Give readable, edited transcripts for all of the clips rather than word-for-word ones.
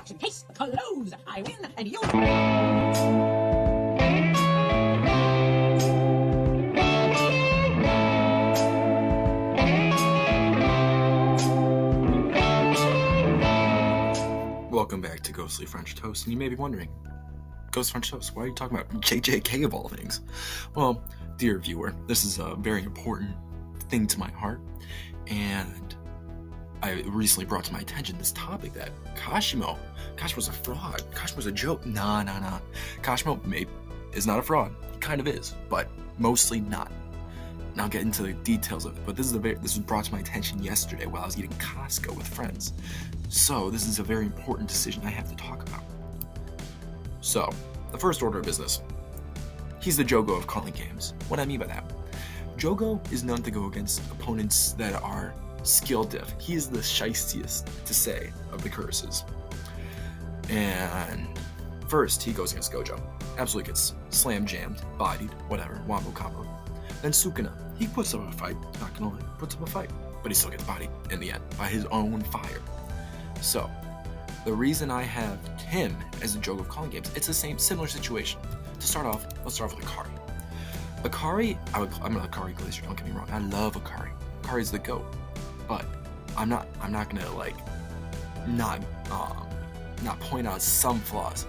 instruction case. Close. I win, and you... Welcome back to Ghostly French Toast, and you may be wondering, Ghost French Toast, why are you talking about JJK of all things? Well, dear viewer, this is a very important thing to my heart, and I recently brought to my attention this topic that Kashimo's a fraud. Kashimo's a joke. Nah. Kashimo is not a fraud. He kind of is, but mostly not. And I'll get into the details of it, but this was brought to my attention yesterday while I was eating Costco with friends. So this is a very important decision I have to talk about. So, the first order of business. He's the Jogo of calling games. What I mean by that? Jogo is known to go against opponents that are skill diff. He is the shystiest to say of the curses. And first, he goes against Gojo. Absolutely gets slam jammed, bodied, whatever, wombo combo. Then Sukuna, he puts up a fight, not gonna lie, puts up a fight, but he still gets bodied in the end by his own fire. So, the reason I have him as the Jogo of calling games, it's the similar situation. To start off, let's start off with Akari. Akari, I'm an Akari glacier, don't get me wrong, I love Akari. Akari's the GOAT, but I'm not gonna not point out some flaws.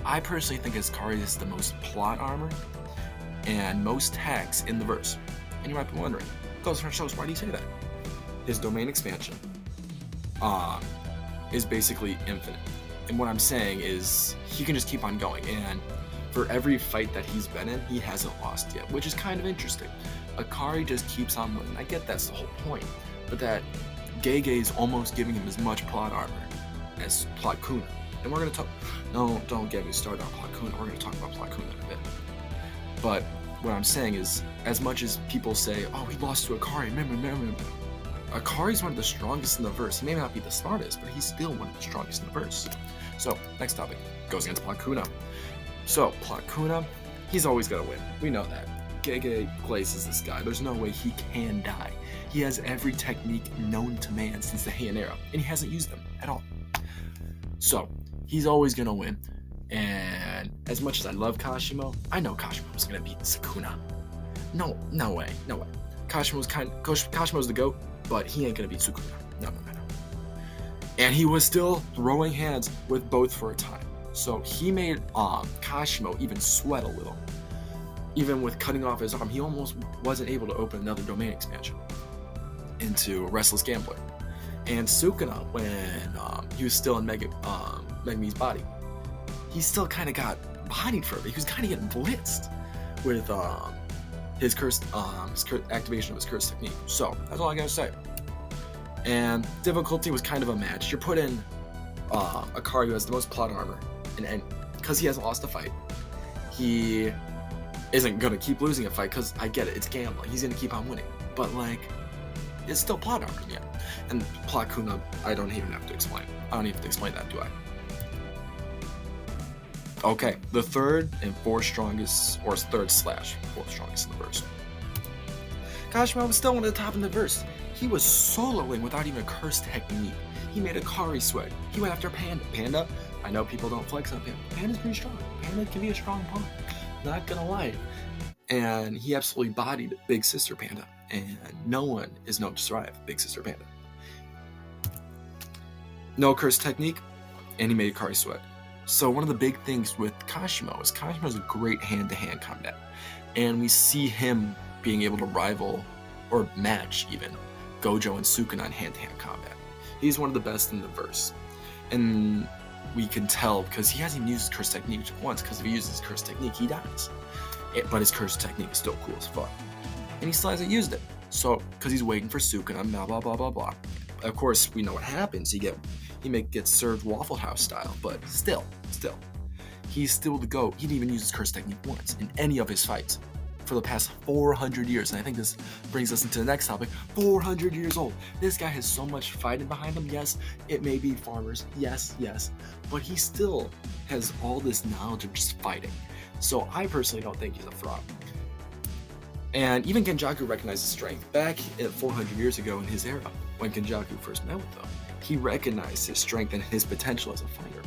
I personally think Akari is the most plot armor and most tags in the verse. And you might be wondering, Ghost French Toast, why do you say that? His domain expansion is basically infinite. And what I'm saying is he can just keep on going, and for every fight that he's been in, he hasn't lost yet, which is kind of interesting. Akari just keeps on winning. I get that's the whole point, but that Gege is almost giving him as much plot armor as Plot Kuna. And we're gonna talk. No, don't get me started on Plot Kuna. We're gonna talk about Plot Kuna in a bit. But what I'm saying is, as much as people say, "Oh, he lost to Akari," remember. Akari's one of the strongest in the verse. He may not be the smartest, but he's still one of the strongest in the verse. So, next topic goes against Plot Kuna. So, Plot Kuna, he's always gonna win. We know that. Gege glaces this guy. There's no way he can die. He has every technique known to man since the Heian era, and he hasn't used them at all. So, he's always gonna win. And as much as I love Kashimo, I know Kashimo's gonna beat Sukuna. No way. Kashimo's the GOAT, but he ain't gonna beat Sukuna. No. And he was still throwing hands with both for a time. So he made Kashimo even sweat a little. Even with cutting off his arm, he almost wasn't able to open another domain expansion into Restless Gambler. And Sukuna, when he was still in Megami's body, he still kind of got bodied for a bit. He was kind of getting blitzed with his activation of his curse technique. So that's all I gotta say. And difficulty was kind of a match. You're put in Akari, who has the most plot armor, and because he hasn't lost a fight, he isn't gonna keep losing a fight. Because I get it, it's gambling. He's gonna keep on winning, but it's still plot armor, yeah. And Plot Kuna, I don't even have to explain. I don't even have to explain that, do I? Okay, the third and fourth strongest in the verse. Kashimo was still one of the top in the verse. He was soloing without even a curse technique. He made Akari sweat. He went after Panda. I know people don't flex on Panda. Panda's pretty strong. Panda can be a strong opponent. Not gonna lie. And he absolutely bodied Big Sister Panda. And no one is known to survive Big Sister Panda. No curse technique, and he made Akari sweat. So one of the big things with Kashimo is Kashimo's a great hand-to-hand combat. And we see him being able to rival, or match even, Gojo and Sukuna in hand-to-hand combat. He's one of the best in the verse. And we can tell because he hasn't even used his curse technique once, because if he uses his curse technique, he dies. But his curse technique is still cool as fuck. And he still hasn't used it. So, because he's waiting for Sukuna, blah, blah, blah, blah. Of course, we know what happens. He gets served Waffle House style, but still, he's still the GOAT. He didn't even use his curse technique once in any of his fights for the past 400 years. And I think this brings us into the next topic. 400 years old. This guy has so much fighting behind him. Yes, it may be farmers. Yes. But he still has all this knowledge of just fighting. So I personally don't think he's a fraud. And even Kenjaku recognized his strength. Back at 400 years ago in his era, when Kenjaku first met with them, He recognized his strength and his potential as a fighter.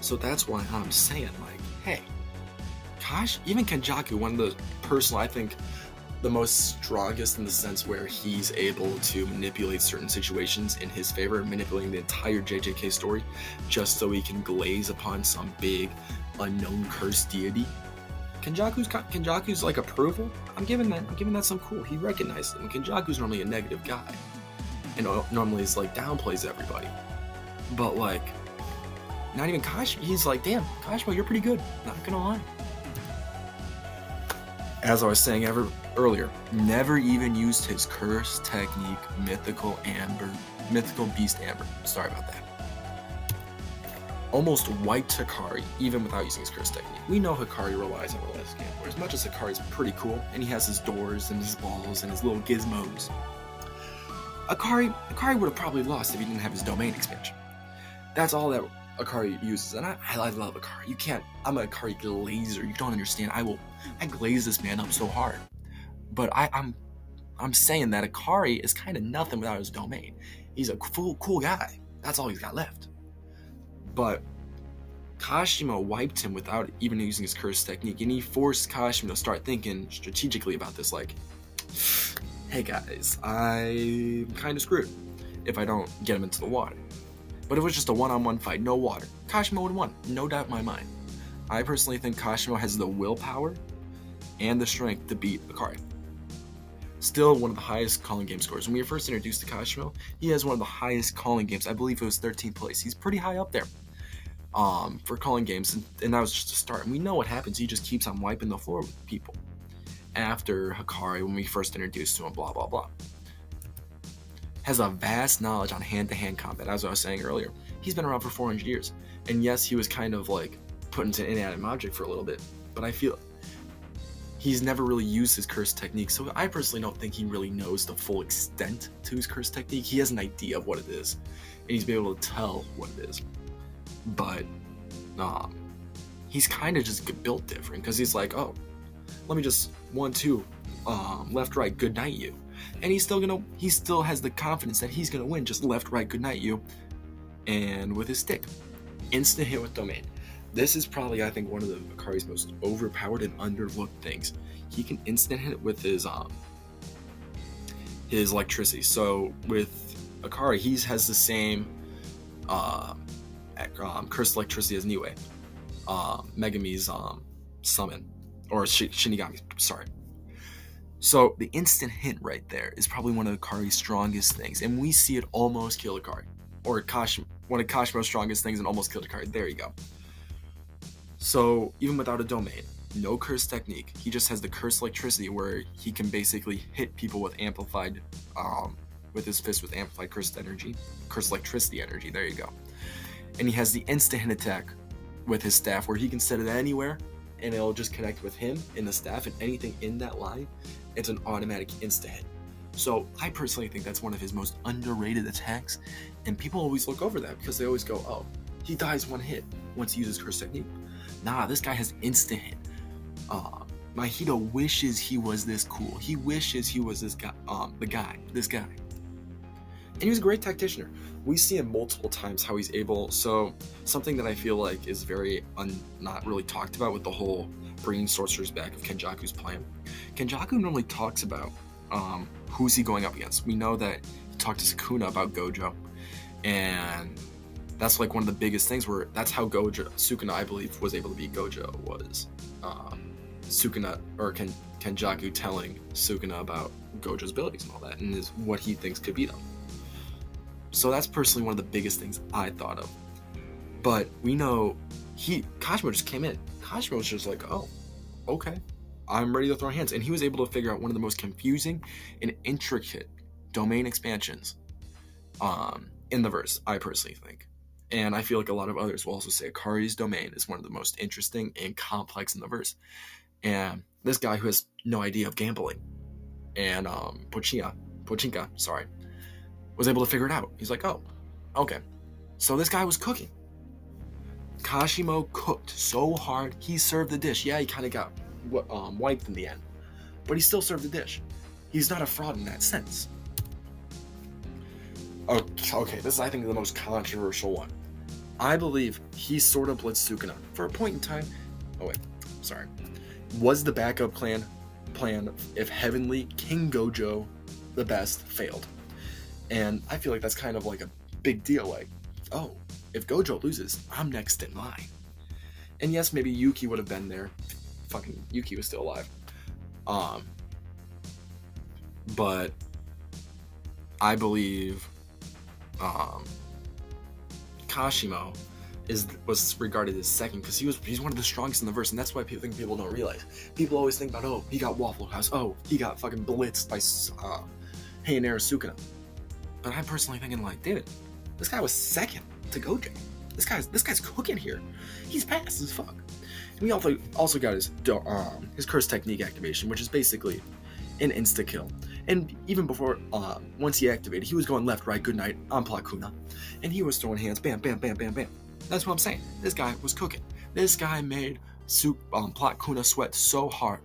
So that's why I'm saying, like, hey, even Kenjaku, one of the I think the most strongest in the sense where he's able to manipulate certain situations in his favor, manipulating the entire JJK story just so he can glaze upon some big unknown cursed deity. Kenjaku's like approval. I'm giving that some cool. He recognizes him. Kenjaku's normally a negative guy, and normally he's like downplays everybody. But like, not even Kashimo. He's like, damn, Kashimo, you're pretty good. Not gonna lie. As I was saying earlier, never even used his curse technique, Mythical Beast Amber. Sorry about that. Almost wiped Hikari, even without using his curse technique. We know Hikari relies on Relentless Gambler. As much as Hikari's pretty cool, and he has his doors and his balls and his little gizmos, Hikari would have probably lost if he didn't have his domain expansion. That's all that Hikari uses, and I love Hikari. I'm a Hikari glazer. You don't understand. I glaze this man up so hard. But I'm saying that Hikari is kind of nothing without his domain. He's a cool guy. That's all he's got left. But Kashimo wiped him without even using his curse technique, and he forced Kashimo to start thinking strategically about this, like, hey guys, I'm kind of screwed if I don't get him into the water. But if it was just a one-on-one fight, no water, Kashimo would have won, no doubt in my mind. I personally think Kashimo has the willpower and the strength to beat Hikari. Still one of the highest calling game scores. When we were first introduced to Kashimo, he has one of the highest calling games. I believe it was 13th place. He's pretty high up there for calling games, and that was just a start. And we know what happens. He just keeps on wiping the floor with people. After Hikari, when we first introduced to him, blah, blah, blah. Has a vast knowledge on hand-to-hand combat, as I was saying earlier. He's been around for 400 years. And yes, he was kind of like put into an inanimate object for a little bit, but I feel he's never really used his curse technique, so I personally don't think he really knows the full extent to his curse technique. He has an idea of what it is, and he's been able to tell what it is. But he's kind of just built different, because he's like, oh, let me just 1-2, left, right, good night you. And he still has the confidence that he's gonna win, just left, right, good night you, and with his stick. Instant hit with domain. This is probably, I think, one of the Hikari's most overpowered and underlooked things. He can instant hit with his electricity. So with Hikari, he has the same cursed electricity as Niue, Megami's summon, or Shinigami. Sorry. So the instant hit right there is probably one of Hikari's strongest things, and we see it almost kill Hikari, or one of Kashimo's strongest things and almost killed Hikari. There you go. So, even without a domain, no curse technique, he just has the cursed electricity where he can basically hit people with amplified, with his fist with amplified cursed electricity energy, there you go. And he has the instant hit attack with his staff where he can set it anywhere and it'll just connect with him in the staff, and anything in that line, it's an automatic instant hit. So, I personally think that's one of his most underrated attacks, and people always look over that because they always go, oh, he dies one hit once he uses curse technique. Nah, this guy has instant hit. Mahito wishes he was this cool. He wishes he was this guy, this guy. And he was a great tacticianer. We see him multiple times how he's able, so something that I feel like is very not really talked about with the whole bringing sorcerers back of Kenjaku's plan. Kenjaku normally talks about who's he going up against. We know that he talked to Sukuna about Gojo, and that's like one of the biggest things where that's how Sukuna, I believe, was able to beat Gojo, was Sukuna, or Kenjaku telling Sukuna about Gojo's abilities and all that, and is what he thinks could beat him. So that's personally one of the biggest things I thought of. But we know Kashimo just came in. Kashimo was just like, oh, okay, I'm ready to throw hands. And he was able to figure out one of the most confusing and intricate domain expansions in the verse, I personally think. And I feel like a lot of others will also say Hikari's domain is one of the most interesting and complex in the verse. And this guy who has no idea of gambling, and Pochinka, was able to figure it out. He's like, oh, okay. So this guy was cooking. Kashimo cooked so hard, he served the dish. Yeah, he kind of got wiped in the end, but he still served the dish. He's not a fraud in that sense. Okay, this is, I think, the most controversial one. I believe he sort of blitzed Sukuna for a point in time. Oh wait, sorry. Was the backup plan if Heavenly King Gojo, the best, failed? And I feel like that's kind of like a big deal. Like, oh, if Gojo loses, I'm next in line. And yes, maybe Yuki would have been there. Fucking Yuki was still alive. But I believe Kashimo was regarded as second because he's one of the strongest in the verse, and that's why people don't realize. People always think about, oh, he got Waffle House, oh, he got fucking blitzed by Heianera Sukuna. But I'm personally thinking, like, dude, this guy was second to Gojo. This guy's cooking here. He's fast as fuck. And we also got his curse technique activation, which is basically an insta kill. And even before, once he activated, he was going left, right, good night on Plot Kuna, and he was throwing hands, bam, bam, bam, bam, bam. That's what I'm saying. This guy was cooking. This guy made Plot Kuna sweat so hard,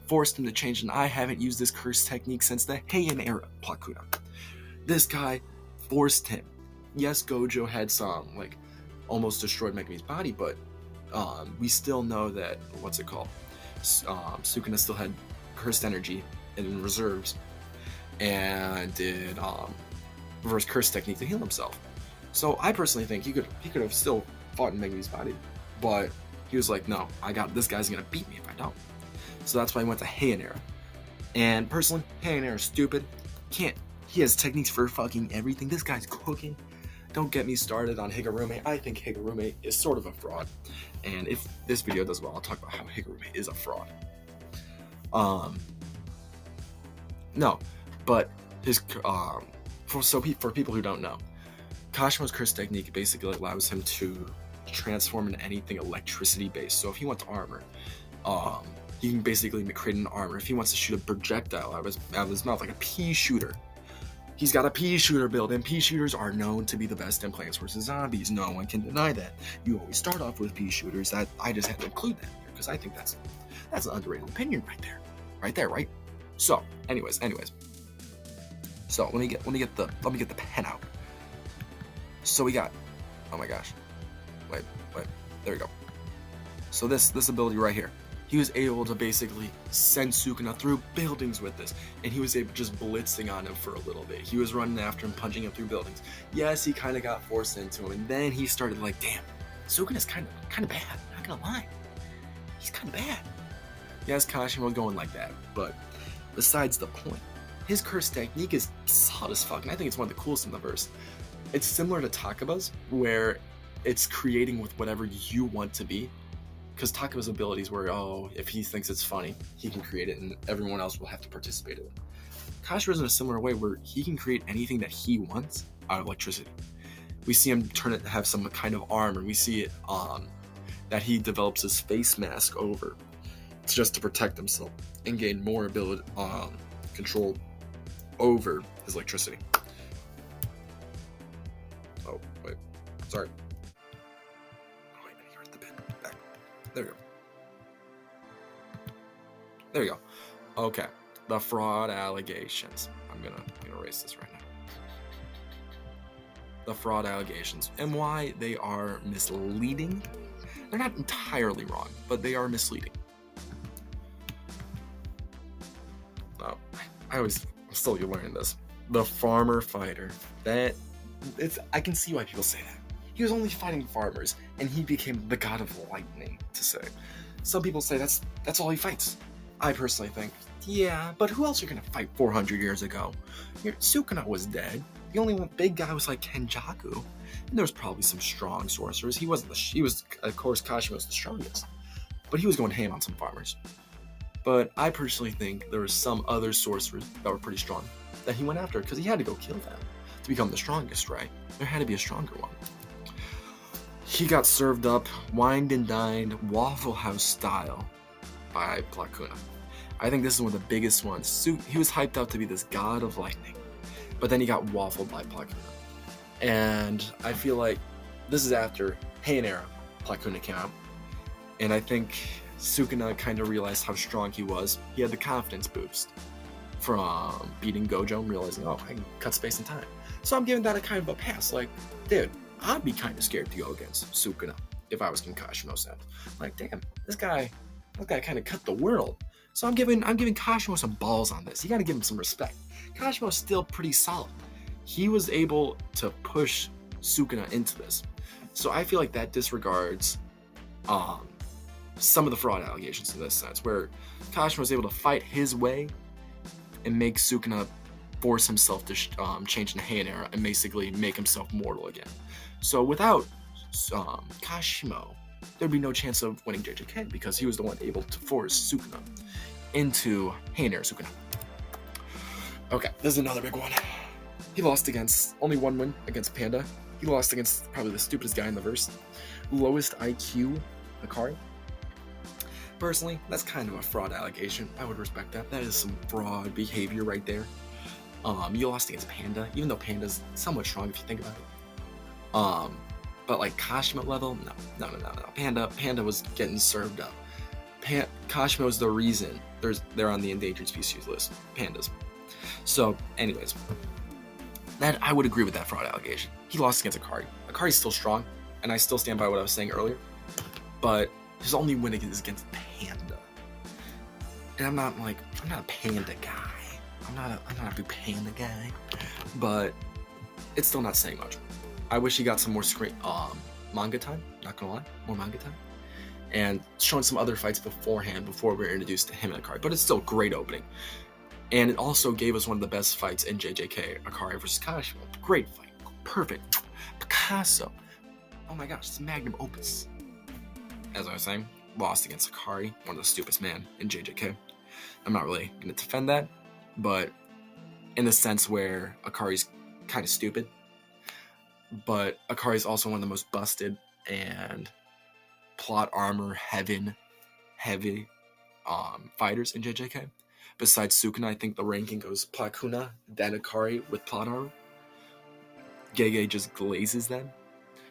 forced him to change, and I haven't used this curse technique since the Heian era Plot Kuna. This guy forced him. Yes, Gojo had some, like, almost destroyed Megumi's body, but we still know that, what's it called? Sukuna still had cursed energy in reserves, and did reverse curse technique to heal himself. So I personally think he could have still fought in Megumi's body, but he was like, no, this guy's gonna beat me if I don't. So that's why he went to Heianera. And personally, Heianera's stupid. He has techniques for fucking everything. This guy's cooking. Don't get me started on Higurume. I think Higurume is sort of a fraud. And if this video does well, I'll talk about how Higurume is a fraud. No, but his for people who don't know, Kashimo's curse technique basically allows him to transform into anything electricity based. So if he wants armor, he can basically create an armor. If he wants to shoot a projectile out of his mouth, like a pea shooter, he's got a pea shooter build, and pea shooters are known to be the best in Plants vs. Zombies. No one can deny that. You always start off with pea shooters. That I just had to include that there because I think that's an underrated opinion right there. So, anyways. So let me get the pen out. So we got, oh my gosh, wait, there we go. So this ability right here, he was able to basically send Sukuna through buildings with this, and he was able just blitzing on him for a little bit. He was running after him, punching him through buildings. Yes, he kind of got forced into him, and then he started like, damn, Sukuna's kind of bad. Not gonna lie, he's kind of bad. Yes, Kashimo going like that, but besides the point, his curse technique is solid as fuck, and I think it's one of the coolest in the verse. It's similar to Takaba's, where it's creating with whatever you want to be. Because Takaba's abilities where, if he thinks it's funny, he can create it and everyone else will have to participate in it. Kashima's in a similar way where he can create anything that he wants out of electricity. We see him have some kind of armor. We see it that he develops his face mask over. It's just to protect himself and gain more ability, control over his electricity. Oh, wait. Sorry. Oh, wait, I need to write the pen back. There we go. There we go. Okay. The fraud allegations. I'm gonna erase this right now. The fraud allegations. And why they are misleading. They're not entirely wrong, but they are misleading. Oh, I'm still learning this. The farmer fighter. I can see why people say that. He was only fighting farmers, and he became the god of lightning, to say. Some people say that's all he fights. I personally think, yeah, but who else are gonna fight 400 years ago? Sukuna was dead. The only one big guy was like Kenjaku, and there was probably some strong sorcerers. He was, of course, Kashimo was the strongest, but he was going ham on some farmers. But I personally think there were some other sorcerers that were pretty strong that he went after because he had to go kill them to become the strongest, right? There had to be a stronger one. He got served up, wined and dined, Waffle House style by Plot Kuna. I think this is one of the biggest ones. He was hyped out to be this god of lightning, but then he got waffled by Plot Kuna. And I feel like this is after Heianera Plot Kuna came out, and I think Sukuna kind of realized how strong he was. He had the confidence boost from beating Gojo and realizing, I can cut space and time. So I'm giving that a kind of a pass. Like, dude, I'd be kind of scared to go against Sukuna if I was in Kashimo's set. Like, damn, this guy kind of cut the world. So I'm giving Kashimo some balls on this. You got to give him some respect. Kashimo's still pretty solid. He was able to push Sukuna into this. So I feel like that disregards some of the fraud allegations in this sense, where Kashimo was able to fight his way and make Sukuna force himself to change into Heian era and basically make himself mortal again. So without Kashimo, there'd be no chance of winning JJK because he was the one able to force Sukuna into Heian era Sukuna. Okay, this is another big one. He lost against only one win against Panda. He lost against probably the stupidest guy in the verse, lowest IQ Akari. Personally, that's kind of a fraud allegation. I would respect that. That is some fraud behavior right there. You lost against Panda, even though Panda's somewhat strong if you think about it. But like Kashimo level, no. Panda was getting served up. Kashimo's the reason they're on the endangered species list. Pandas. So, anyways, that I would agree with that fraud allegation. He lost against Akari. Akari's still strong, and I still stand by what I was saying earlier. But his only win is against Panda. And I'm not a Panda guy. I'm not a big Panda guy. But it's still not saying much. I wish he got some more manga time, not gonna lie, more manga time. And showing some other fights beforehand before we were introduced to him and Akari. But it's still a great opening. And it also gave us one of the best fights in JJK, Akari versus Kashimo. Great fight. Perfect. Picasso. Oh my gosh, it's a magnum opus. As I was saying, lost against Akari, one of the stupidest man in JJK. I'm not really going to defend that, but in the sense where Akari's kind of stupid, but Akari's also one of the most busted and plot armor heavy fighters in JJK. Besides Sukuna, I think the ranking goes Plakuna, then Akari with plot armor. Gege just glazes them.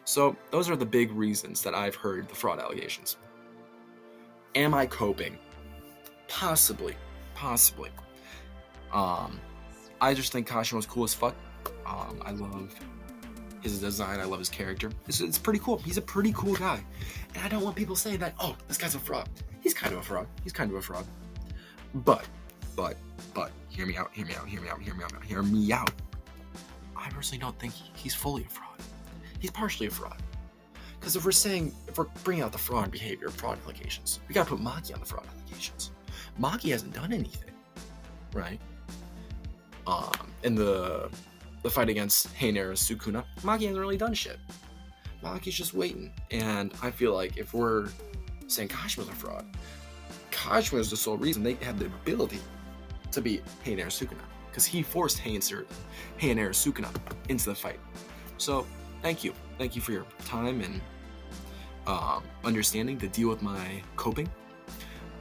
So those are the big reasons that I've heard the fraud allegations. Am I coping? Possibly. I just think Kashimo's cool as fuck. I love his design. I love his character. It's pretty cool. He's a pretty cool guy. And I don't want people saying that, oh, this guy's a fraud. He's kind of a fraud. But, hear me out. I personally don't think he's fully a fraud. He's partially a fraud. Because if we're bringing out the fraud behavior, fraud allegations, we gotta put Maki on the fraud allegations. Maki hasn't done anything, right? In the fight against Heian era Sukuna, Maki hasn't really done shit. Maki's just waiting. And I feel like if we're saying Kashimo's a fraud, Kashimo is the sole reason they have the ability to beat Heian era Sukuna. Because he forced Heian era Sukuna into the fight. So, thank you. Thank you for your time and understanding to deal with my coping.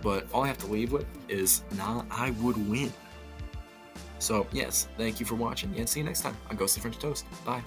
But all I have to leave with is, I would win. So, yes, thank you for watching, and see you next time on Ghostly French Toast. Bye.